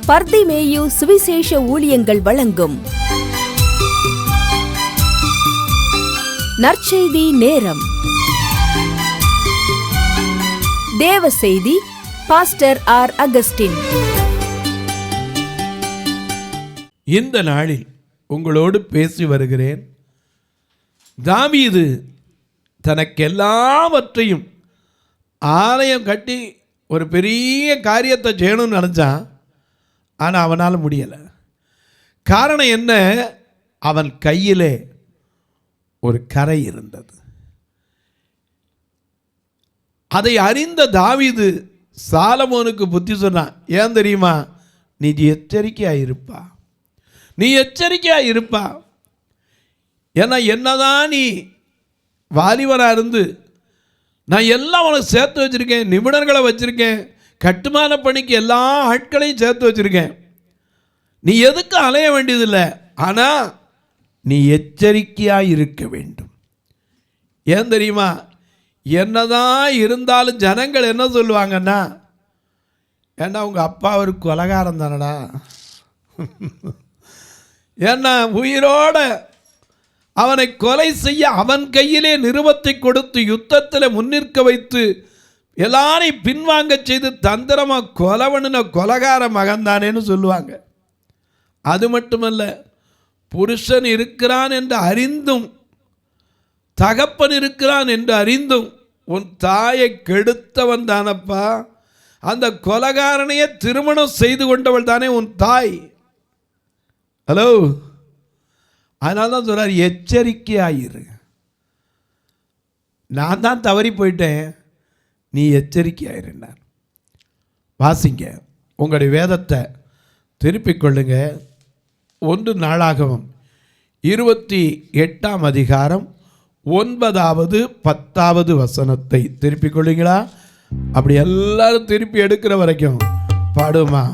பர்திமேயு சுவிசேஷ ஊழியங்கள் வழங்கும் நற்செய்தி நேரம். தேவ செய்தி பாஸ்டர் ஆர். அகஸ்டின். இந்த நாளில் உங்களோடு பேசி வருகிறேன். தாவீது தனக்கெல்லாவற்றையும் ஆலயம் கட்டி ஒரு பெரிய காரியத்தை செய்யணும்னு நினச்சான். ஆனால் அவனால் முடியலை. காரணம் என்ன? அவன் கையிலே ஒரு கரை இருந்தது. அதை அறிந்த தாவீது சாலமோனுக்கு புத்தி சொன்னான். ஏன் தெரியுமா? நீ எச்சரிக்கையாக இருப்பா, நீ எச்சரிக்கையாக இருப்பா. ஏன்னா என்னதான் நீ வாலிபனாக இருந்து நான் எல்லாம் உனக்கு சேர்த்து வச்சுருக்கேன், நிபுணர்களை வச்சுருக்கேன், கட்டுமான பணிக்கு எல்லா ஆட்களையும் சேர்த்து வச்சுருக்கேன், நீ எதுக்கு அலைய வேண்டியதில்லை. ஆனால் நீ எச்சரிக்கையாக இருக்க வேண்டும். ஏன் தெரியுமா? என்னதான் இருந்தாலும் ஜனங்கள் என்ன சொல்லுவாங்கன்னா, ஏன்னா உங்கள் அப்பா ஒரு கொலைகாரம் தானடா, ஏன்னா உயிரோட அவனை கொலை செய்ய அவன் கையிலே நிருபத்தை கொடுத்து யுத்தத்தில் முன்னிற்க வைத்து எல்லாரையும் பின்வாங்க செய்து தந்திரமாக கொலவனுன கொலகார மகன்தானேன்னு சொல்லுவாங்க. அது மட்டுமல்ல, புருஷன் இருக்கிறான் என்று அறிந்தும் தகப்பன் இருக்கிறான் என்று அறிந்தும் உன் தாயை கெடுத்தவன் தானப்பா, அந்த கொலகாரனையே திருமணம் செய்து கொண்டவள் தானே உன் தாய். ஹலோ, அதனால தான் சொல்கிறார், எச்சரிக்கையாயிரு. நான் தான் தவறி போயிட்டேன், நீ எச்சரிக்கையாயிருந்தார். வாசிங்க, உங்களுடைய வேதத்தை திருப்பிக் கொள்ளுங்க. 1 நாளாகமம் 28ஆம் அதிகாரம் 9வது 10வது வசனத்தை திருப்பிக் கொள்ளுங்களா? அப்படி எல்லாரும் திருப்பி எடுக்கிற வரைக்கும் பாடுமா?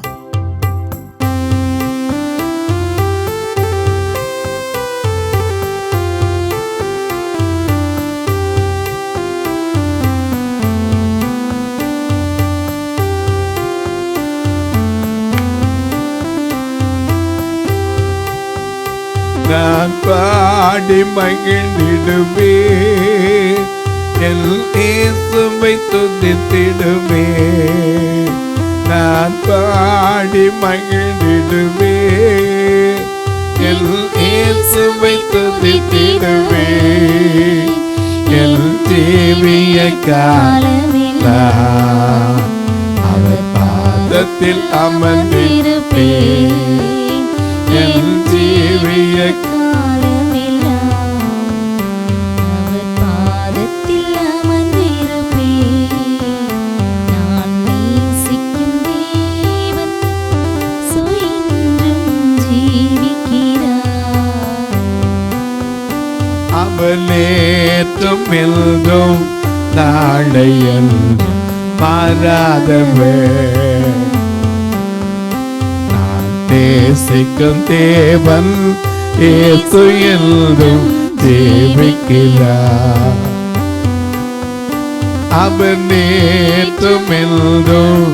நான் பாடி மகிழ்ந்திடுவே, என் இயேசுவை துதித்திடுவே. நான் பாடி மகிழ்ந்திடுவே, என் இயேசுவை துதித்திடுவே. என் ஜீவிய காலமெல்லாம் அவர் பாதத்தில் அமர்ந்திருப்பேன். என் ஜீவிய காலமெல்லாம் அவர் பாதத்தில் அமர்ந்திருப்பேன். நான் நேசிக்கும் தேவன் சுயென்றும் ஜீவிக்கிறார். அவர் நேற்றும் என்றும் நாளை என்றும் மாறாதவர். நேசிக்கும் தேவன் இயேசு என்றும் ஜீவிக்கிறார். அவர் நேற்றும் என்றும்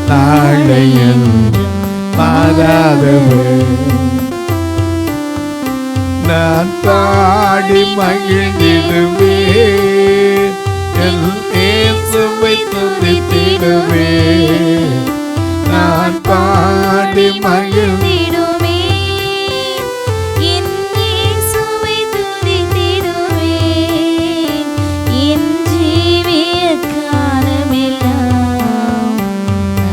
நாளை என்றும் மாறாதவர். நான் பாடி மகிழ்ந்திடுவே, என் இயேசுவை துதித்திடுவே. நான் பாடி மகிழ்ந்திடுவே, என் இயேசுவை துதித்திடுவே. என் ஜீவிய காலமெல்லாம்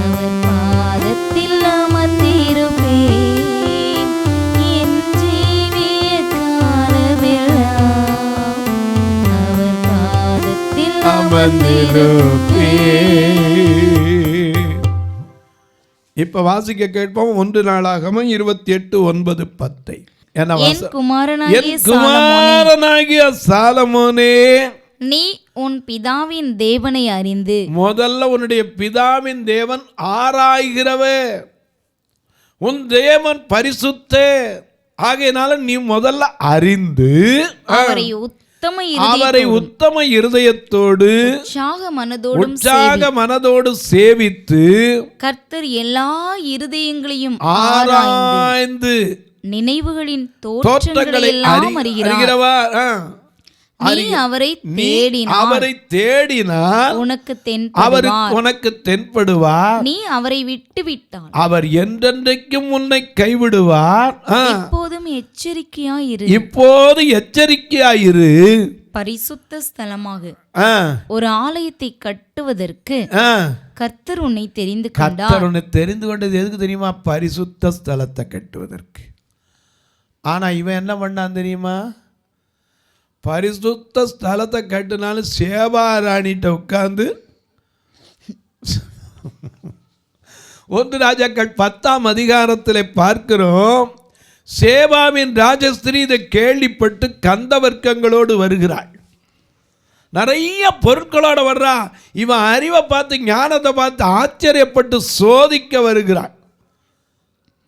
அவர் பாதத்தில் அமர்ந்திருப்பேன். என் ஜீவிய காலமெல்லாம் அவர் பாதத்தில் அமர்ந்திருப்பேன். இப்ப வாசிக்க கேட்போம். 1 நாளாகமம் 28:9-10. என் குமாரனாகிய சாலமோனே, நீ உன் பிதாவின் தேவனை அறிந்து. முதல்ல உன்னுடைய பிதாவின் தேவன் ஆராய்கிறவர், உன் தேவன் பரிசுத்தர். ஆகையினால நீ முதல்ல அறிந்து அவரை உத்தம இருதயத்தோடு உற்சாக மனதோடு சேவித்து கர்த்தர் எல்லா இருதயங்களையும் ஆராய்ந்து நினைவுகளின் தோற்றங்களை எல்லாம் அறிகிறவர். நீ அவரை தேடினால் உனக்கு தென்படுவார். நீ அவரை விட்டு விட்டால் அவர் என்றென்றைக்கும் உன்னை கைவிடுவார். இப்போது எச்சரிக்கையாயிரு. பரிசுத்த ஸ்தலமாக ஒரு ஆலயத்தை கட்டுவதற்கு கர்த்தர் உன்னை தெரிந்து கொண்டது எதுக்கு தெரியுமா? பரிசுத்த ஸ்தலத்தை கட்டுவதற்கு. ஆனா இவன் என்ன பண்ணான் தெரியுமா? பரிசுத்த ஸ்தலத்தை கட்டுனாலும் சேவாராணிட்ட உட்கார்ந்து 1 ராஜாக்கள் 10ஆம் அதிகாரத்தில் பார்க்கிறோம். சேபாவின் ராஜஸ்திரீ இதை கேள்விப்பட்டு கந்தவர்க்கங்களோடு வருகிறாள். நிறைய பொருட்களோட வர்றா. இவன் அறிவை பார்த்து ஞானத்தை பார்த்து ஆச்சரியப்பட்டு சோதிக்க வருகிறாள்.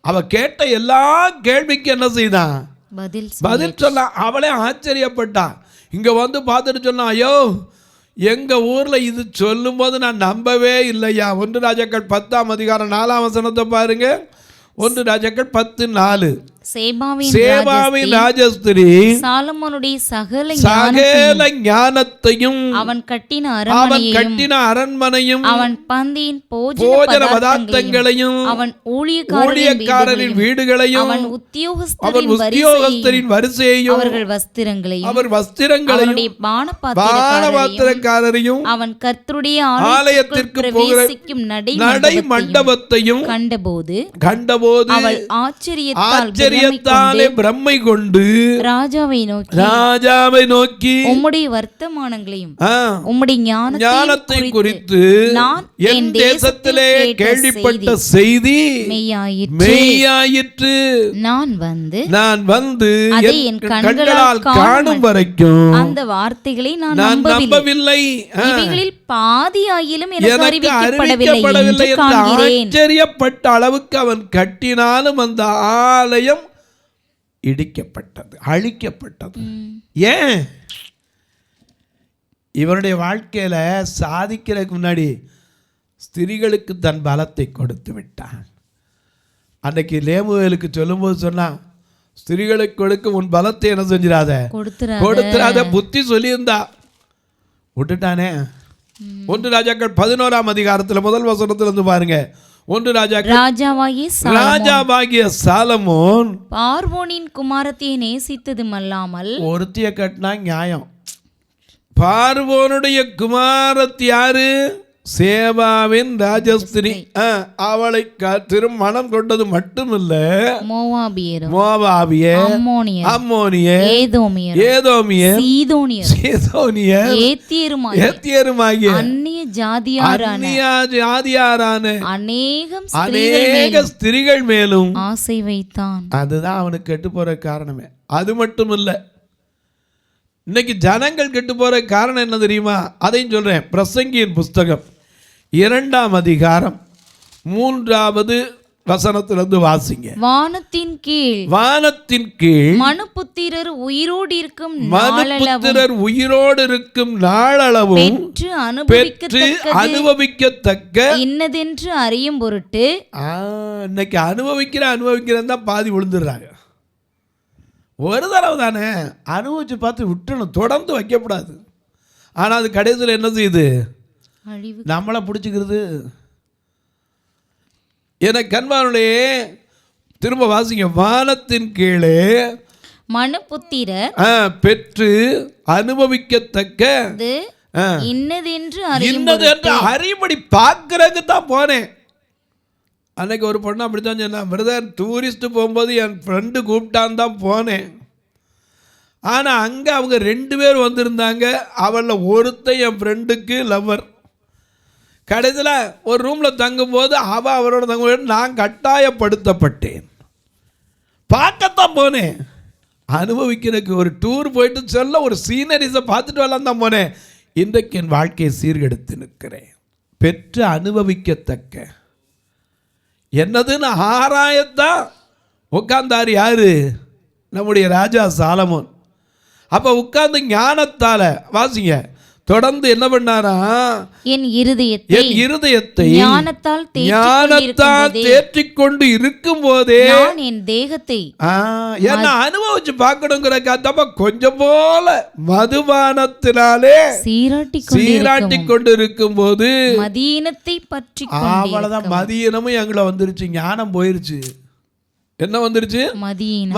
அவ கேட்ட எல்லா கேள்விக்கு என்ன செய்தான்? பதில் சொல்ல. அவளே ஆச்சரியப்பட்டா. இங்க வந்து பார்த்துட்டு சொன்னா, ஐயோ எங்க ஊர்ல இது சொல்லும் போது நான் நம்பவே இல்லையா. 1 ராஜாக்கள் 10ஆம் அதிகாரம் 4ஆம் வசனத்தை பாருங்க. 1 ராஜாக்கள் 10:4. சேபாவின் ராஜஸ்திரீ சாலமோனுடைய சகல ஞானத்தையும் அவன் கட்டின அரண்மனையும் அவன் பந்தியின் போஜன பதார்த்தங்களையும் அவன் ஊழியக்காரரின் வீடுகளையும் அவன் உத்தியோகஸ்தரின் வரிசையையும் அவர் வஸ்திரங்களையும் பானபாத்திரக்காரரையும் அவன் கர்த்தருடைய ஆலயத்திற்கு பிரவேசிக்கும் நடை மண்டபத்தையும் கண்டபோது அவள் ஆச்சரியத்தாலே பிரம்மை கொண்டு ராஜாவை நோக்கி உம்முடைய வர்த்தமானங்களையும் உம்முடைய ஞானத்தை குறித்து நான் என் தேசத்திலே கேள்விப்பட்ட செய்தி மெய்யாயிற்று. நான் வந்து என் கண்களால் காணும் வரைக்கும் அந்த வார்த்தைகளை நான் நம்பவில்லை. இவைகளில் பாதியாயிலும் எனக்கு அறிவிக்கப்படவில்லை என்று ஆச்சரியப்பட்ட அளவுக்கு அவன் கட்டினாலும் அந்த ஆலயம் இடிக்கப்பட்டது, அழிக்கப்பட்டது. ஏன்? இவனுடைய வாழ்க்கையில சாதிக்கிறதுக்கு முன்னாடி ஸ்திரீகளுக்கு தன் பலத்தை கொடுத்து விட்டான். அன்னைக்கு லேமுவேலுக்கு சொல்லும்போது சொன்னான், ஸ்திரீகளுக்கு கொடுக்க உன் பலத்தை என்ன செஞ்சிடாத, கொடுத்துறாத. புத்தி சொல்லியிருந்தா விட்டுட்டானே. 1 ராஜாக்கள் 11ஆம் அதிகாரத்தில் முதல் வசனத்திலிருந்து பாருங்க. 1 ராஜாவாகிய சாலமோன் பார்வோனின் குமாரத்தியை நேசித்ததும் அல்லாமல் ஒருத்திய கட்டினா நியாயம். பார்வோனுடைய குமாரத்தி யாரு? சேபாவின் ராஜஸ்திரி. அவளை திருமணம் கொண்டது மட்டுமில்ல, மோவாபியர், அம்மோனியர், ஏதோமியர், சீதோனியர், ஏத்தியருமாகிய அந்நிய ஜாதியாரான அநேக ஸ்திரீகள் மேலும் ஆசை வைத்தான். அதுதான் அவனுக்கு கெட்டு போற காரணமே. அது மட்டும் இல்ல, இன்னைக்கு ஜனங்கள் கெட்டு போற காரணம் என்ன தெரியுமா? அதையும் சொல்றேன். பிரசங்கியின் புஸ்தகம் 2ஆம் அதிகாரம் 3வது வசனத்திலிருந்து வாசிங்க. வானத்தின் கீழ் மனுபுத்திரர் உயிரோடு இருக்கும் நாளளவும் பெற்று அனுபவிக்கத்தக்க இன்னதென்று அறியும் பொருட்டு. இன்னைக்கு அனுபவிக்கிறேன் தான் பாதி விழுந்துடுறாங்க. ஒரு தடவை தானே அனுபவிச்சு பார்த்து விட்டுணும், தொடர்ந்து வைக்கப்படாது. ஆனால் அது கடைசியில் என்ன செய்யுது? நம்மளை பிடிச்சிக்கிறது. எனக்கு கண்பானுடைய திரும்ப வாசிங்க. வானத்தின் கீழே மனுபுத்திரர் பெற்று அனுபவிக்கத்தக்க இன்னதென்று அறிபடி பார்க்கறதுக்கு தான் போனேன். அன்னைக்கு ஒரு பொண்ணு அப்படித்தான் சொன்னா, பிரதர் டூரிஸ்ட் போகும்போது என் ஃப்ரெண்டு கூப்பிட்டான் தான் போனேன். ஆனால் அங்கே அவங்க 2 பேர் வந்திருந்தாங்க. அவளில் ஒருத்தன் என் ஃப்ரெண்டுக்கு லவ்வர். கடைசியில் ஒரு ரூமில் தங்கும்போது அவரோட தங்கும்போது நான் கட்டாயப்படுத்தப்பட்டேன். பார்க்கத்தான் போனேன், அனுபவிக்கிறதுக்கு. ஒரு டூர் போயிட்டு சொல்ல ஒரு சீனரிஸை பார்த்துட்டு வரலாம் தான் போனேன். இன்றைக்கு என் வாழ்க்கையை சீர்கெடுத்து நிற்கிறேன். பெற்று அனுபவிக்கத்தக்க என்னதுன்னு ஆராயத்தான் உட்கார்ந்தார். யாரு? நம்முடைய ராஜா சாலமோன். அப்ப உட்கார்ந்து ஞானத்தால வாசிங்க, தொடர்ந்து என்ன பண்ணாரா, என் இருதயத்தை ஞானத்தால் தேற்றிக் கொண்டு இருக்கும் போதே நான் என் தேகத்தை என்ன அனுபவிச்சு பார்க்கணுங்கிற கொஞ்சம் போல மதுபானத்தினாலே சீராட்டி கொண்டு இருக்கும் போது மதியீனத்தை பற்றி அவ்வளவுதான். மதியீனமும் எங்களை வந்துருச்சு, ஞானம் போயிருச்சு. என்ன வந்துருச்சு?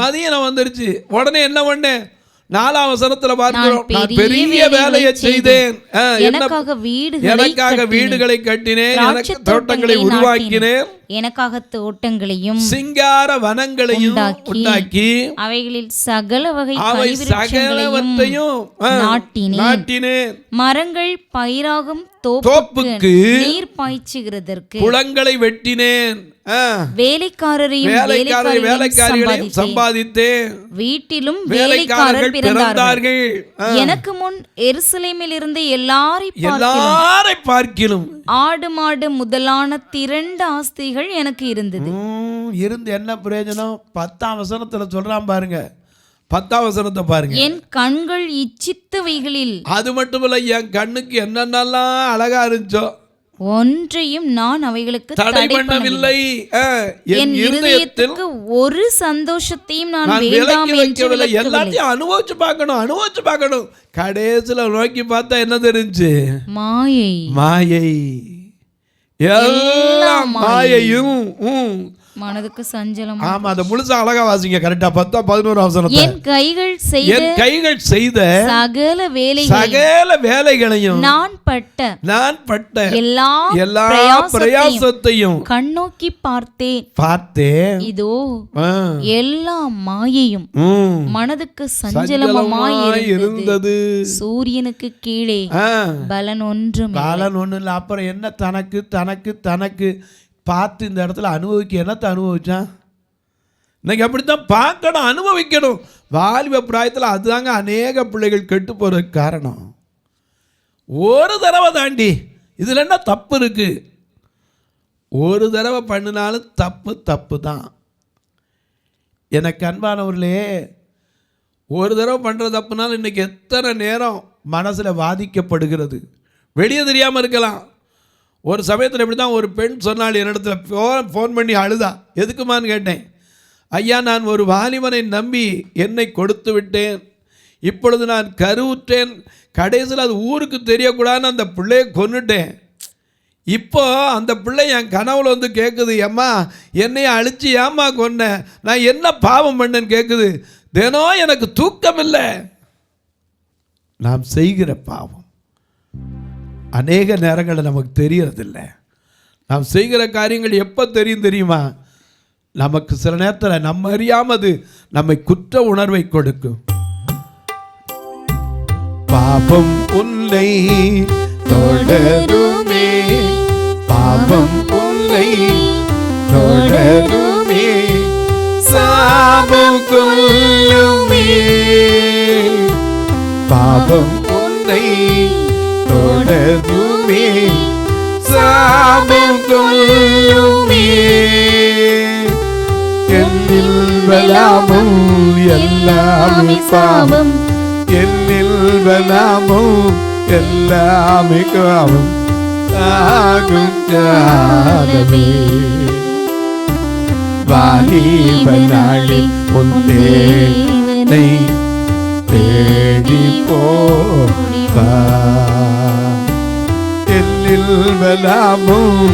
மதியீனம் வந்துருச்சு. உடனே என்ன பண்ணேன், 4ஆம் வசனத்துல பார்க்கிறோம், நான் பெரிய வேலையை செய்தேன், எனக்காக வீடுகளை கட்டினேன், எனக்கு தோட்டங்களை உருவாக்கினேன், எனக்காக தோட்டங்களையும் சிங்கார வனங்களையும் உண்டாக்கி அவைகளில் சகல வகை சகலவற்றையும் நாட்டினேன், மரங்கள் பயிராகும் தோப்புக்கு நீர் பாய்ச்சுகிறதற்கு குளங்களை வெட்டினேன், வேலைக்காரரையும் சம்பாதித்தேன், வீட்டிலும் வேலைக்காரர் பிறந்தார்கள். எனக்கு முன் எருசலேமில் இருந்த எல்லாரை பார்க்கிலும் ஆடு மாடு முதலான திரண்ட ஆஸ்திகள் எனக்கு இருந்தது. இருந்து என்ன பிரயோஜனம்? 10ஆம் வசனத்துல சொல்றான் பாருங்க, 10ஆம் வசனத்தை பாருங்க. என் கண்கள் இச்சித்தவைகளில், அது மட்டுமல்ல, என் கண்ணுக்கு என்னென்னலாம் அழகா இருந்துச்சோ ஒன்றையும் நான் அவைகளுக்கு தடை பண்ணவில்லை. என் இருதயத்துக்கு ஒரு சந்தோஷத்தையும் நான் வேண்டாம் என்று எல்லாத்தையும் அனுபவிச்சு பார்க்கணும். கடைசில நோக்கி பார்த்தா என்ன தெரிஞ்சு? மாயை. எல்லாம் மாயையும் மனதுக்கு சஞ்சலம். ஆமா, அத முழுசா அழகா வாசிங்க. கரெக்டா 10-11 வசனத்தை. என் கைகள் செய்த சகல வேலைகளையும் நான் பட்ட எல்லா பிரயாசத்தையும் கண்ணோக்கி பார்த்தேன். இதோ எல்லாம் மாயையும் மனதுக்கு சஞ்சலமாய் இருந்தது. சூரியனுக்கு கீழே பலன் ஒன்றும் இல்ல. அப்புறம் என்ன தனக்கு பார்த்து இந்த இடத்துல அனுபவிக்க என்னத்தை அனுபவிச்சான்? இன்னைக்கு அப்படித்தான் பார்க்கணும், அனுபவிக்கணும். வாலிப பிராயத்தில் அதுதாங்க அநேக பிள்ளைகள் கெட்டு போறதுக்கு காரணம். ஒரு தடவை தாண்டி இதில் என்ன தப்பு இருக்கு? ஒரு தடவை பண்ணினாலும் தப்பு தான். எனக்கு அன்பானவர்களே, ஒரு தடவை பண்ணுற தப்புனாலும் இன்னைக்கு எத்தனை நேரம் மனசில் வாதிக்கப்படுகிறது, வெளியே தெரியாமல் இருக்கலாம். ஒரு சமயத்தில் இப்படி தான் ஒரு பெண் சொன்னாள், என்னிடத்துல ஃபோன் பண்ணி அழுதா. எதுக்குமான்னு கேட்டேன். ஐயா, நான் ஒரு வாலிபனை நம்பி என்னை கொடுத்து விட்டேன், இப்பொழுது நான் கருவுற்றேன், கடைசியில் அது ஊருக்கு தெரியக்கூடாதுன்னு அந்த பிள்ளையை கொன்னுட்டேன். இப்போ அந்த பிள்ளை என் கனவுல வந்து கேட்குது, அம்மா என்னைய அழிச்சு ஏம்மா கொன்ன, நான் என்ன பாவம் பண்ணேன்னு கேட்குது. தினம் எனக்கு தூக்கம் இல்லை. நாம் செய்கிற பாவம் அநேக நேரங்களில் நமக்கு தெரியறதில்லை. நாம் செய்கிற காரியங்கள் எப்போ தெரியுமா? நமக்கு சில நேரத்தில் நம்ம அறியாமது நம்மை குற்ற உணர்வை கொடுக்கும். பாபம் உன்னை தொடருமே, பாபம் உன்னை தொடருமே, சாபம் கொல்லுமே, பாபம் உன்னை தொடருமே, சாபம் கொல்லுமே, என்னில் பலாமும் எல்லாமே பாவம், என்னில் பலாமும் எல்லாமே காவம் ஆகும் காலமே, வாலிபனாளில் உன்னை தேடி போவா, என்னில் பலாமும்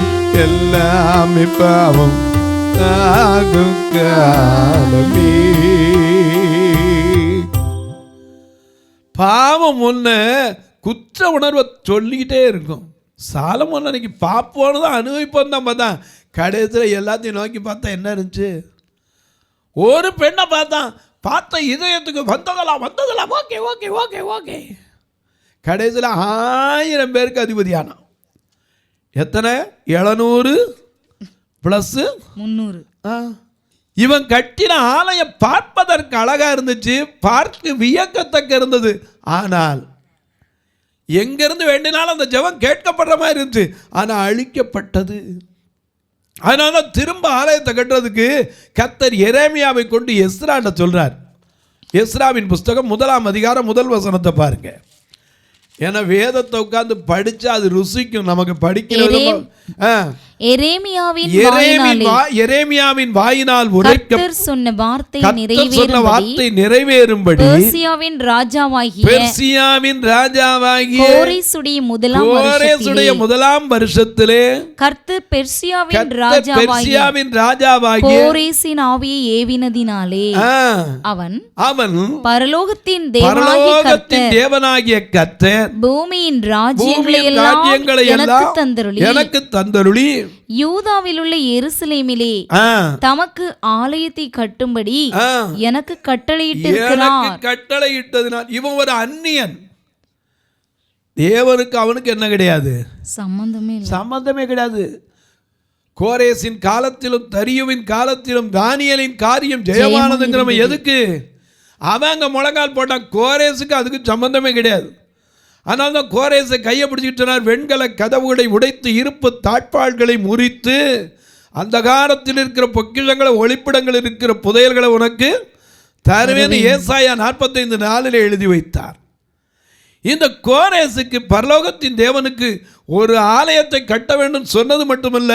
எல்லாமே பாவம் ஆகும் காலமே. பாவம் ஒன்று குற்ற உணர்வை சொல்லிக்கிட்டே இருக்கும். சாலமோன் அன்னைக்கு பார்ப்போன்னு தான் அனுபவிப்போன்னு தான் பார்த்தா, கடைசியில் எல்லாத்தையும் நோக்கி பார்த்தா என்ன இருந்துச்சு? ஒரு பெண்ணை பார்த்த இதயத்துக்கு வந்ததெல்லாம் ஓகே ஓகே ஓகே ஓகே. கடைசியில் 1000 பேருக்கு அதிபதியானான். எத்தனை? 700 + 300. இவன் கட்டின ஆலயம் பார்ப்பதற்கு அழகா இருந்துச்சு, பார்க்க வியக்கத்தக்க இருந்தது. ஆனால் எங்கிருந்து வேண்டினாலும் அந்த ஜெபம் கேட்கப்படுற மாதிரி இருந்துச்சு. ஆனால் அழிக்கப்பட்டது. அதனால திரும்ப ஆலயத்தை கட்டுறதுக்கு கர்த்தர் எரேமியாவை கொண்டு எஸ்ராட்ட சொல்றார். எஸ்ராவின் புஸ்தகம் 1ஆம் அதிகாரம் 1 வசனத்தை பாருங்க. ஏன்னா வேதத்தை உட்கார்ந்து படிச்சா அது ருசிக்கும் நமக்கு படிக்கிறது. எரேமியாவின் வாயினால் கர்த்தர் சொன்ன வார்த்தை நிறைவேறும்படி பெர்சியாவின் ராஜாவாகிய கோரேசுடைய முதலாம் வருஷத்திலே கர்த்தர் பெர்சியாவின் ராஜாவாகிய கோரேசின் ஆவியை ஏவினதினாலே அவன் பரலோகத்தின் தேவனாகிய கர்த்தர் பூமியின் ராஜ்யங்களை எல்லாம் எனக்கு தந்தருளி யூதாவில் உள்ள எருசலேமிலே தமக்கு ஆலயத்தை கட்டும்படி எனக்கு கட்டளையிட்டதினால் இவன் ஒரு அந்நியன். தேவனுக்கு அவனுக்கு என்ன கிடையாது, சம்பந்தமே கிடையாது. கோரேசின் காலத்திலும் தரியுவின் காலத்திலும் தானியேலின் காரியம் ஜெயமானதுங்கிறவன் எதுக்கு அவன் அங்க முழங்கால் போட்டான். கோரேசுக்கு அதுக்கு சம்பந்தமே கிடையாது. ஆனால் தான் கோரேசை கையை பிடிச்சிக்கிட்டார். வெண்கல கதவுகளை உடைத்து இருப்பு தாழ்பாள்களை முறித்து அந்த காலத்தில் இருக்கிற பொக்கிஷங்களை ஒளிப்பிடங்கள் இருக்கிற புதையல்களை உனக்கு தருவேன் ஏசாயா 45:4 எழுதி வைத்தார். இந்த கோரேசுக்கு பரலோகத்தின் தேவனுக்கு ஒரு ஆலயத்தை கட்ட வேண்டும் சொன்னது மட்டுமல்ல,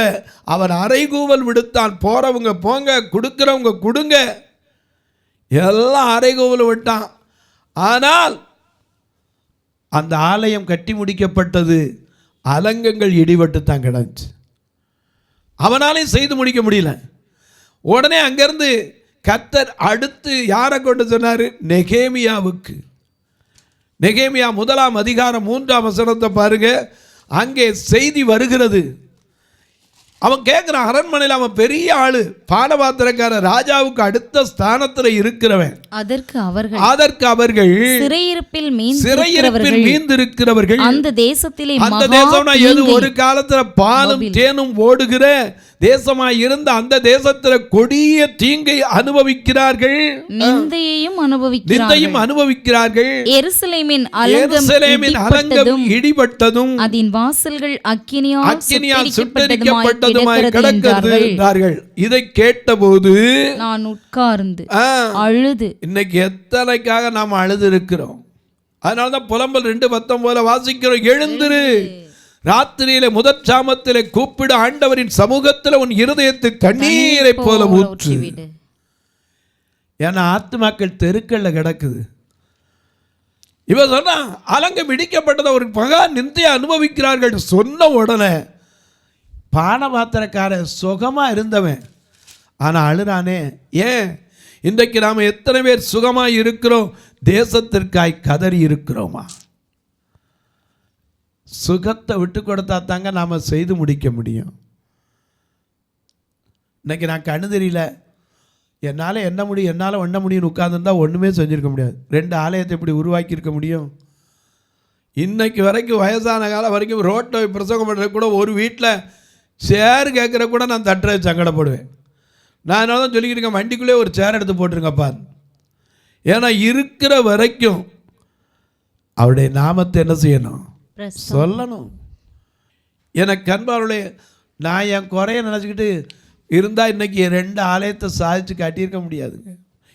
அவன் அறைகூவல் விடுத்தான். போறவங்க போங்க, கொடுக்கிறவங்க கொடுங்க, எல்லாம் அறைகூவல் விட்டான். ஆனால் அந்த ஆலயம் கட்டி முடிக்கப்பட்டது, அலங்கங்கள் இடிபட்டு தான் கிடந்துச்சு. அவனாலையும் செய்து முடிக்க முடியல. உடனே அங்கிருந்து கர்த்தர் அடுத்து யாரை கொண்டு சொன்னார்? நெகேமியாவுக்கு. நெகேமியா 1ஆம் அதிகாரம் 3ஆம் வசனத்தை பாருங்க. அங்கே செய்தி வருகிறது. அவன் கேட்குறான், அரண்மனையில் அவன் பெரிய ஆளு, பானபாத்திரக்கார, ராஜாவுக்கு அடுத்த ஸ்தானத்தில் இருக்கிறவன். அதற்கு அவர்கள் சிறையிருப்பில் மீந்திருக்கிறவர்கள் அந்த தேசத்திலே ஒரு காலத்துல பாலும் தேனும் ஓடுகிற தேசமாய் இருந்த அந்த தேசத்துல கொடிய தீங்கை அனுபவிக்கிறார்கள், நிந்தையையும் அனுபவிக்கிறார்கள். எருசலேமின் அலங்கம் இடிபட்டதும் அதன் வாசல்கள் அக்கினியால் சுட்டெரிக்கப்பட்டதுமாய் கிடக்கிறது என்றார்கள். இதை கேட்டபோது நான் உட்கார்ந்து அழுது. இன்னைக்கு எத்தனைக்காக நாம் அழுது இருக்கிறோம். அதனாலதான் புலம்பல் 2:19 வாசிக்கிறோம். எழுந்திரு, ராத்திரியிலே முதற் சாமத்திலே கூப்பிடு, ஆண்டவரின் சமூகத்தில் உன் இருதயத்தை தண்ணீரை போல ஊற்று. ஏன்னா ஆத்துமாக்கள் தெருக்கல்ல கிடக்குது. இவ சொன்னா அலங்கம் இடிக்கப்பட்டதை ஒரு மகா நிந்தையை அனுபவிக்கிறார்கள் சொன்ன உடனே பானபாத்திரக்கார சுகமா இருந்தவன் ஆனா அழுறானே. ஏன் இன்றைக்கு நாம் எத்தனை பேர் சுகமாய் இருக்கிறோம்? தேசத்திற்காய் கதறி இருக்கிறோமா? சுகத்தை விட்டு கொடுத்தா தாங்க நாம் செய்து முடிக்க முடியும். இன்னைக்கு நான் கண்ணு தெரியல, என்னால் என்ன முடியும், என்னால் ஒண்ண முடியும்னு உட்கார்ந்துருந்தா ஒன்றுமே செஞ்சுருக்க முடியாது. 2 ஆலயத்தை இப்படி உருவாக்கி இருக்க முடியும்? இன்னைக்கு வரைக்கும் வயசான காலம் வரைக்கும் ரோட்டை பிரசங்கம் பண்ணுறது கூட ஒரு வீட்டில் சேர் கேட்குற கூட நான் தட்டுற சங்கடப்படுவேன். நான் என்ன தான் சொல்லிக்கிட்டு இருக்கேன், வண்டிக்குள்ளே ஒரு சேர் எடுத்து போட்டுருங்கப்பா. ஏன்னா இருக்கிற வரைக்கும் அவருடைய நாமத்தை என்ன செய்யணும்? சொல்லணும். எனக்கு அன்பார்களே, நான் என் குறைய நினச்சிக்கிட்டு இருந்தால் இன்னைக்கு 2 ஆலயத்தை சாதிச்சு காட்டியிருக்க முடியாதுங்க.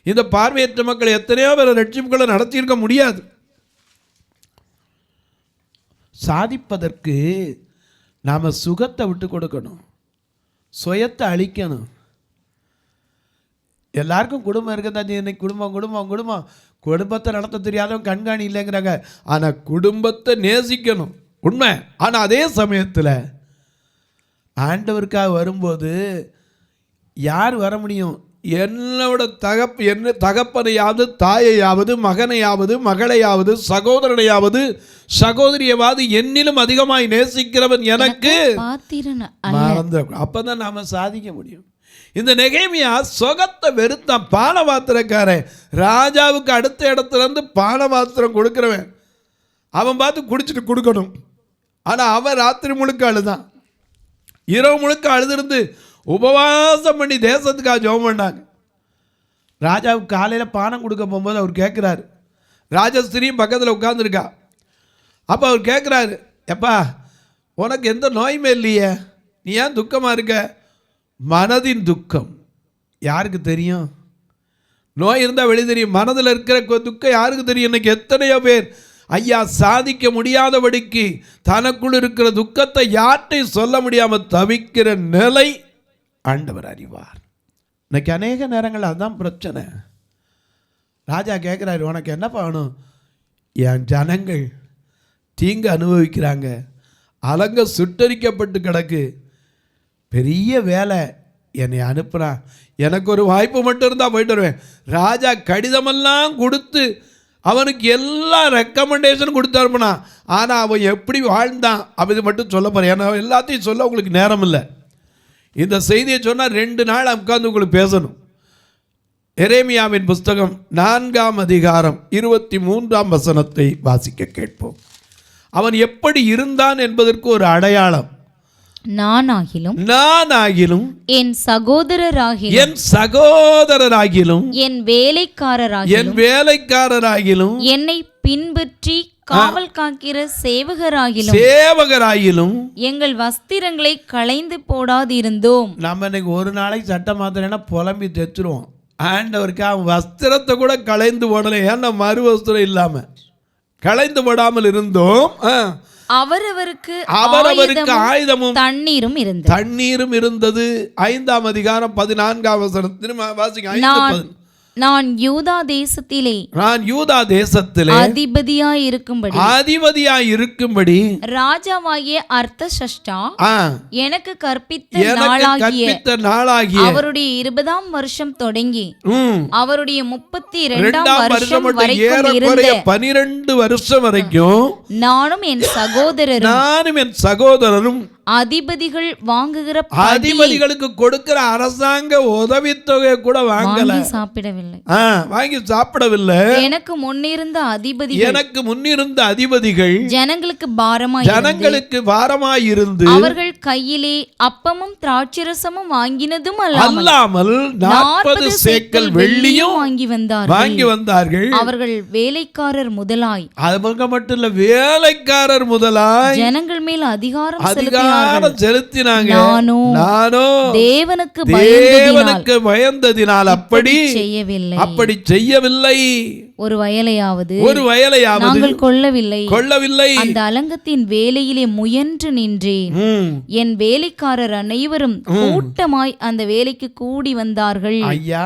இந்த பார்வையற்ற மக்கள் எத்தனையோ பேர் ரட்சிப்புகளை நடத்தியிருக்க முடியாது. சாதிப்பதற்கு நாம் சுகத்தை விட்டு கொடுக்கணும், சுயத்தை அழிக்கணும். எல்லாருக்கும் குடும்பம் இருக்குதான். இன்னைக்கு குடும்பத்தை நடத்த தெரியாதவங்க கண்காணி இல்லைங்கிறாங்க. ஆனால் குடும்பத்தை நேசிக்கணும் உண்மை. ஆனால் அதே சமயத்தில் ஆண்டவருக்காக வரும்போது யார் வர முடியும்? என்னோட தகப்பனையாவது, தாயையாவது, மகனையாவது, மகளையாவது, சகோதரனையாவது, சகோதரியவாது என்னிலும் அதிகமாய் நேசிக்கிறவன் எனக்கு அப்பதான் நாம சாதிக்க முடியும். இந்த நெகேமியா சொகத்தை வெறுத்தான். பானபாத்திரக்காரன், ராஜாவுக்கு அடுத்த இடத்துல இருந்து பானபாத்திரம் கொடுக்கிறவன். அவன் பார்த்து குடிச்சிட்டு கொடுக்கணும். ஆனால் அவன் ராத்திரி முழுக்க அழுதான், இரவு முழுக்க அழுதிருந்து உபவாசம் பண்ணி தேசத்துக்காக ஜெபம் பண்ணாங்க. ராஜாவுக்கு காலையில் பானம் கொடுக்க போகும்போது அவர் கேட்குறாரு, ராஜஸ்திரியும் பக்கத்தில் உட்காந்துருக்கா. அப்போ அவர் கேட்குறாரு, எப்பா உனக்கு எந்த நோயுமே இல்லையே, நீ ஏன் துக்கமாக இருக்க? மனதின் துக்கம் யாருக்கு தெரியும்? நோய் இருந்தால் வெளியே தெரியும். மனதில் இருக்கிற துக்கம் யாருக்கு தெரியும்? இன்னைக்கு எத்தனையோ பேர் ஐயா சாதிக்க முடியாதபடிக்கு தனக்குள் இருக்கிற துக்கத்தை யார்ட்டையும் சொல்ல முடியாமல் தவிக்கிற நிலை ஆண்டவர் அறிவார். இன்னைக்கு அநேக நேரங்கள் அதுதான் பிரச்சனை. ராஜா கேட்குறாரு, உனக்கு என்ன பண்ணணும்? என் ஜனங்கள் தீங்கு அனுபவிக்கிறாங்க, அலங்க சுட்டரிக்கப்பட்டு கிடக்கு, பெரிய வேலை என்னை அனுப்புகிறான், எனக்கு ஒரு வாய்ப்பு மட்டும் இருந்தால் போயிட்டு வருவேன். ராஜா கடிதமெல்லாம் கொடுத்து அவனுக்கு எல்லா ரெக்கமெண்டேஷன் கொடுத்தாருப்பனா. ஆனால் அவன் எப்படி வாழ்ந்தான் அப்படி மட்டும் சொல்ல போகிறேன். ஏன்னா எல்லாத்தையும் சொல்ல உங்களுக்கு நேரம் இல்லை. இந்த செய்தியை சொன்னால் 2 நாள் உட்கார்ந்து உங்களுக்கு பேசணும். எரேமியாவின் புஸ்தகம் 4ஆம் அதிகாரம் 23ஆம் வசனத்தை வாசிக்க கேட்போம். அவன் எப்படி இருந்தான் என்பதற்கு ஒரு அடையாளம். நானாகிலும் என் சகோதரராகிலும் என் வேலைக்காரராகிலும் என்னை பின்பற்றி காவல் காக்கிற சேவகராகிலும் எங்கள் வஸ்திரங்களை களைந்து போடாதிருந்தோம். நம்ம இன்னைக்கு ஒரு நாளைக்கு சட்டம் மாத்திரம்னா புலம்பி தைச்சிருவோம். ஆண்டவருக்கு அவன் வஸ்திரத்தை கூட களைந்து போடலை. ஏன்னா மறு வஸ்திரம் இல்லாம களைந்து போடாமல் இருந்தோம். அவரவருக்கு ஆயுதமும் தண்ணீரும் இருந்தது. 5ஆம் அதிகாரம் 14ஆம் வசனம் வாசிங்க. நான் யூதா தேசத்திலே அதிபதியாய் இருக்கும்படி ராஜாவாகிய அர்த்தசஷ்டா எனக்கு கற்பித்த நாளாகிய அவருடைய 20ஆம் வருஷம் தொடங்கி அவருடைய 32ஆம் வருஷம் வரைக்கும் இருந்த 12 வருஷம் வரைக்கும் நானும் என் சகோதரரும் அதிபதிகளுக்கு கொடுக்கிற அரசாங்க உதவித்தொகை கூட வாங்கி சாப்பிடவில்லை. எனக்கு முன்னிருந்த அதிபதிகள் ஜனங்களுக்கு பாரமாய் இருந்து அவர்கள் கையிலே அப்பமும் திராட்சரசமும் வாங்கினதும் அல்லாமல் 40 சேக்கல் வெள்ளியும் வாங்கி வந்தார்கள். அவர்கள் வேலைக்காரர் முதலாய், அவங்க மட்டும் இல்ல, வேலைக்காரர் முதலாய் ஜனங்கள் மேல் அதிகாரம் செலுத்தினாங்க. நானோ தேவனுக்கு பயந்ததினால் அப்படி செய்யவில்லை. ஒரு வயலையாவது நாங்கள் கொள்ளவில்லை. அந்த அலங்கத்தின் வேலையிலே முயன்று நின்றேன். என் வேலைக்காரர் அனைவரும் கூட்டமாய் அந்த வேலைக்கு கூடி வந்தார்கள். ஐயா,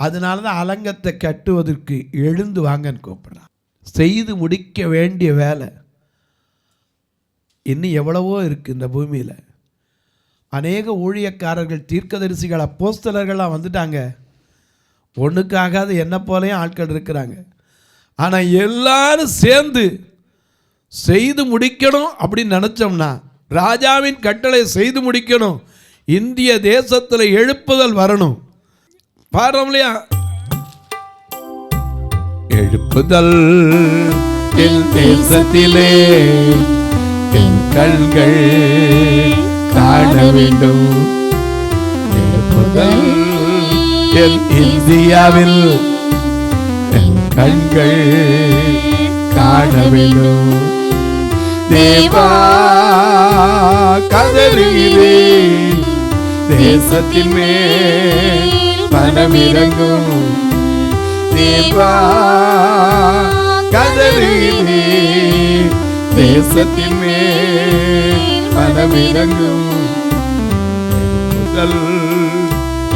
அதனாலதான் அலங்கத்தை கட்டுவதற்கு எழுந்து வாங்கன்னு கூப்பிடலாம். செய்து முடிக்க வேண்டிய வேலை இன்னும் எவ்வளவோ இருக்குது இந்த பூமியில். அநேக ஊழியக்காரர்கள், தீர்க்கதரிசிகள், அப்போஸ்தலர்கள்லாம் வந்துட்டாங்க. ஒன்றுக்காகாத என்ன போலையும் ஆட்கள் இருக்கிறாங்க. ஆனால் எல்லாரும் சேர்ந்து செய்து முடிக்கணும் அப்படின்னு நினச்சோம்னா, ராஜாவின் கட்டளை செய்து முடிக்கணும், இந்திய தேசத்தில் எழுப்புதல் வரணும். பாருங்க இல்லையா? எழுப்புதல் தேசத்திலே என் கண்கள் காண வேண்டும். எழுப்புதல் என் இந்தியாவில் என் கண்கள் காண வேண்டும். தேவா கதறுகிறே, தேசத்தின் மேல் மனமிரங்கும். தேவா கதறுகிறே, தேசத்தின் மேல் மனமிரங்கும். முதல்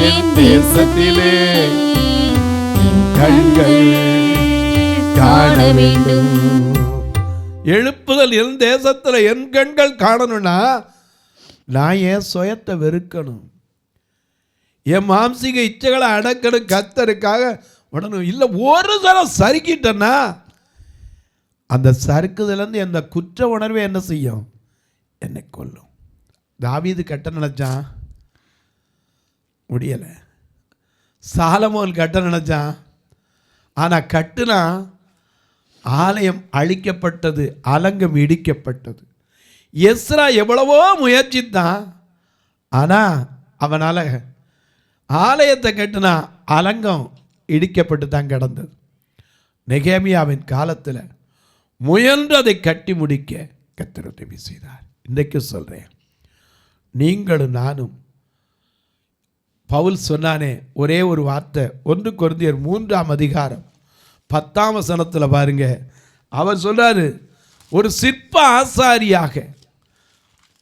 என் தேசத்திலே கண்கள் காண வேண்டும். எழுப்புதல் என் தேசத்தில் என் கண்கள் காணணும்னா நான் என் சுயத்தை வெறுக்கணும், என் மாம்சீக இச்சைகளை அடக்கணும், கர்த்தருக்காக உடனும் இல்லை. ஒரு தரம் சறுக்கிட்டேன்னா அந்த சறுக்குதலேருந்து அந்த குற்ற உணர்வை என்ன செய்யும்? என்னை கொல்லும். தாவீது கட்ட நினைச்சான், முடியலை. சாலமோன் கட்ட நினைச்சான், ஆனால் கட்டுனா ஆலயம் அழிக்கப்பட்டது, அலங்கம் இடிக்கப்பட்டது. எஸ்ரா எவ்வளவோ முயற்சித்தான், ஆனால் அவனால் ஆலயத்தை கட்டுனா அலங்கம் இடிக்கப்பட்டு தான் கிடந்தது. நெகேமியாவின் காலத்தில் முயன்று அதை கட்டி முடிக்க கர்த்தர் உதவி செய்தார். இன்றைக்கு சொல்கிறேன், நீங்களும் நானும் பவுல் சொன்னானே ஒரே ஒரு வார்த்தை, 1 கொரிந்தியர் 3ஆம் அதிகாரம் 10ஆம் வசனத்தில் பாருங்க. அவர் சொல்றாரு, ஒரு சிற்ப ஆசாரியாக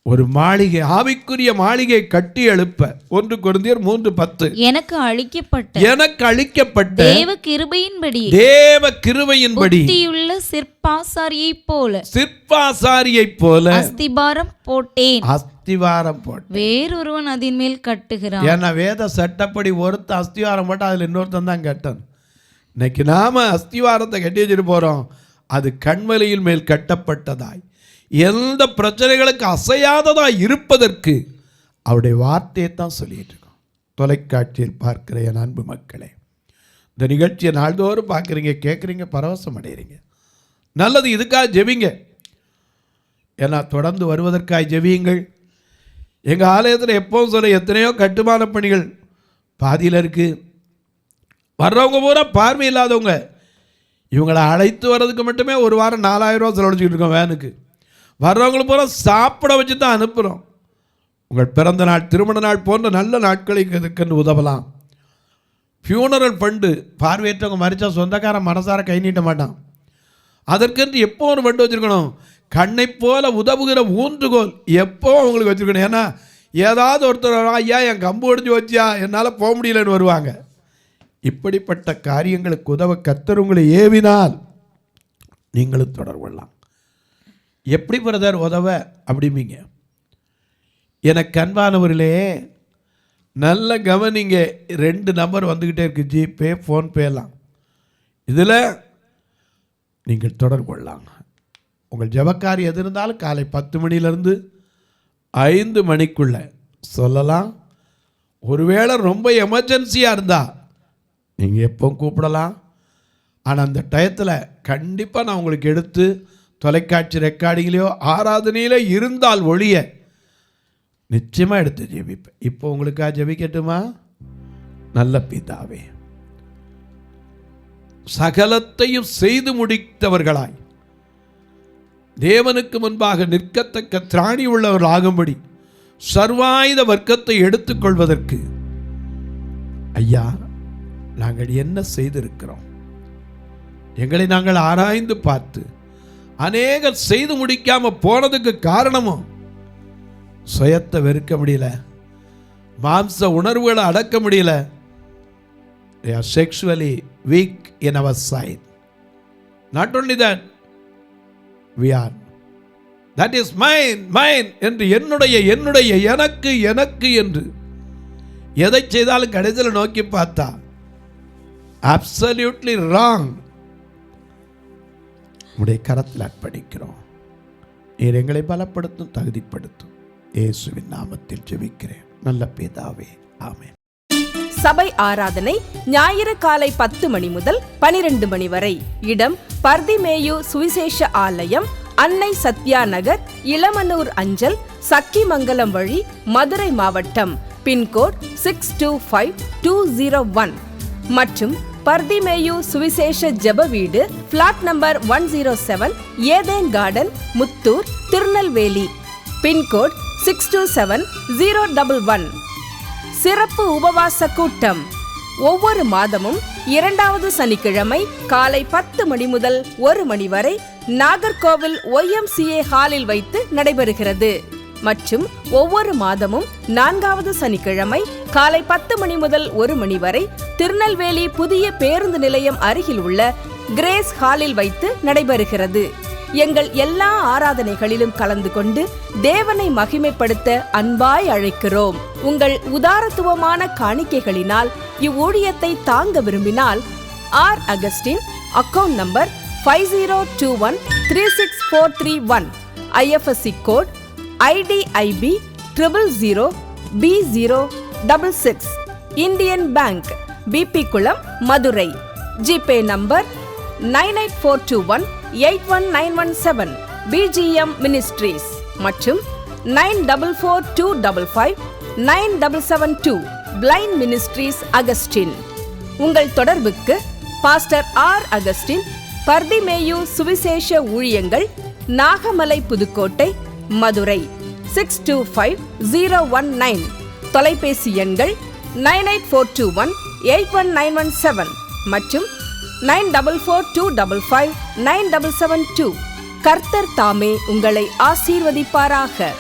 ஒரு மாளிகை, ஆவிக்குரிய மாளிகை கட்டி எழுப்ப, 1 கொரிந்தியர் 3:10, எனக்கு அளிக்கப்பட்ட தேவ கிருபையின்படி புத்தியுள்ள சிற்பாசாரியைப் போல அஸ்திபாரம் போட்டேன். வேறொருவன் அதன் மேல் கட்டுகிறான். ஏன்னா வேத சட்டப்படி ஒருத்தன் அஸ்திவாரம் போட்டா அதுல இன்னொருத்தன் தான் கட்டணும். இன்னைக்கு நாம அஸ்திவாரத்தை கட்டி வச்சுட்டு போறோம். அது கண்மலையின் மேல் கட்டப்பட்டதாய், எந்த பிரச்சனைகளுக்கு அசையாததாய் இருப்பதற்கு அவருடைய வார்த்தையை தான் சொல்லிட்டு இருக்கோம். தொலைக்காட்சியில் பார்க்கிற என் அன்பு மக்களே, இந்த நிகழ்ச்சியை நாள்தோறும் பார்க்குறீங்க, கேட்குறீங்க, பரவசம் அடைகிறீங்க. நல்லது, இதுக்காக ஜெபிங்க. ஏன்னா தொடர்ந்து வருவதற்காக ஜெபியுங்கள். எங்கள் ஆலயத்தில் எப்போவும் சொல்ல, எத்தனையோ கட்டுமான பணிகள் பாதியில் இருக்குது. வர்றவங்க பூரா பார்வை இல்லாதவங்க. இவங்களை அழைத்து வர்றதுக்கு மட்டுமே ஒரு வாரம் 4000 ரூபா செலவழிச்சிக்கிட்டு இருக்கோம் வேனுக்கு. வர்றவங்களை பூரா சாப்பிட வச்சு தான் அனுப்புகிறோம். உங்கள் பிறந்த நாள், திருமண நாள் போன்ற நல்ல நாட்களுக்கு இதுக்குன்னு உதவலாம். ஃபியூனரல் ஃபண்டு, பார்வையற்றவங்க மறிச்சா சொந்தக்காரன் மனசார கை நீட்ட மாட்டான். அதற்கென்று எப்போ ஒரு ஃபண்டு வச்சுருக்கணும். கண்ணை போல உதவுகிற ஊன்றுகோல் எப்போ அவங்களுக்கு வச்சுருக்கணும். ஏன்னா ஏதாவது ஒருத்தர், ஐயா என் கம்பு ஒடிஞ்சு வச்சியா, என்னால் போக முடியலன்னு வருவாங்க. இப்படிப்பட்ட காரியங்களுக்கு உதவ கர்த்தர் உங்களை ஏவினால் நீங்களும் தொடர்பு கொள்ளலாம். எப்படி பிரதர் உதவ அப்படிம்பீங்க. எனக்கு அன்பானவர்களே, நல்ல கவனிங்க. 2 நம்பர் வந்துக்கிட்டே இருக்குது, ஜிபே, ஃபோன்பே எல்லாம். இதில் நீங்கள் தொடர்பு கொள்ளலாம். உங்கள் ஜபக்காரி எது இருந்தாலும் காலை 10 மணிலேருந்து 5 மணிக்குள்ளே சொல்லலாம். ஒருவேளை ரொம்ப எமர்ஜென்சியாக இருந்தால் நீங்கள் எப்போ கூப்பிடலாம். ஆனால் அந்த டயத்தில் கண்டிப்பாக நான் உங்களுக்கு எடுத்து தொலைக்காட்சி ரெக்கார்டிங்லேயோ ஆராதனையிலே இருந்தால் ஒழிய நிச்சயமாக எடுத்து ஜெபிப்பேன். இப்போ உங்களுக்காக ஜெபிக்கட்டுமா? நல்ல பிதாவே, சகலத்தையும் செய்து முடித்தவர்களாய் தேவனுக்கு முன்பாக நிற்கத்தக்க திராணி உள்ளவர்களாகும்படி சர்வாயுத வர்க்கத்தை எடுத்துக்கொள்வதற்கு ஐயா நாங்கள் என்ன செய்திருக்கிறோம்? எங்களை நாங்கள் ஆராய்ந்து பார்த்து அநேகர் செய்து முடிக்காம போனதுக்கு காரணமும் சுயத்தை வெறுக்க முடியல, மாம்ச உணர்வுகளை அடக்க முடியல. They are sexually weak in our side. Not only that, we are, that is mine என்று என்னுடைய எனக்கு என்று எதை செய்தாலும் கடைசியில் நோக்கி பார்த்தா absolutely wrong. உடைய கரத்தில் அர்ப்பணிக்கிறோம். நீர் எங்களை பலப்படுத்தும், தகுதிப்படுத்தும். இயேசுவின் நாமத்தில் ஜெபிக்கிறேன் நல்ல பிதாவே, ஆமென். சபை ஆராதனை ஞாயிறு காலை 10 மணி முதல் 12 மணி வரை. இடம் பர்திமேயு சுவிசேஷ ஆலயம், அன்னை சத்யா நகர், இளமனூர் அஞ்சல், சக்கிமங்கலம் வழி, மதுரை மாவட்டம். பின்கோட் 625201 மற்றும் பர்திமேயு சுவிசேஷ ஜெப வீடு, flat number 107, Eden garden, Muthur, Tirunelveli. Pincode 627011. சிறப்பு உபவாச கூட்டம் ஒவ்வொரு மாதமும் 2வது சனிக்கிழமை காலை 10 மணி முதல் 1 மணி வரை நாகர்கோவில் YMCA ஹாலில் வைத்து நடைபெறுகிறது. மற்றும் ஒவ்வொரு மாதமும் 4வது சனிக்கிழமை காலை 10 மணி முதல் 1 மணி வரை திருநெல்வேலி புதிய பேருந்து நிலையம் அருகில் உள்ள கிரேஸ் ஹாலில் வைத்து நடைபெறுகிறது. எங்கள் எல்லா ஆராதனைகளிலும் கலந்து கொண்டு தேவனை மகிமைப்படுத்த அன்பாய் அழைக்கிறோம். உங்கள் உதாரத்துவமான காணிக்கைகளினால் இவ்வூழியத்தை தாங்க விரும்பினால் R. Augustine, account number 5021364331, IFSC code IDIB 000B066, Indian bank, BP Kulam, Madurai. GPay number 98421819117, BGM ministries மற்றும் 9442559772, பிளைண்ட் மினிஸ்ட்ரீஸ் அகஸ்டின். உங்கள் தொடர்புக்கு பாஸ்டர் R. அகஸ்டின், பர்திமேயு சுவிசேஷ ஊழியங்கள், நாகமலை, புதுக்கோட்டை, மதுரை 625019. தொலைபேசி எண்கள் 9842181917 மற்றும் 9442559772. கர்த்தர் தாமே உங்களை ஆசீர்வதிப்பாராக.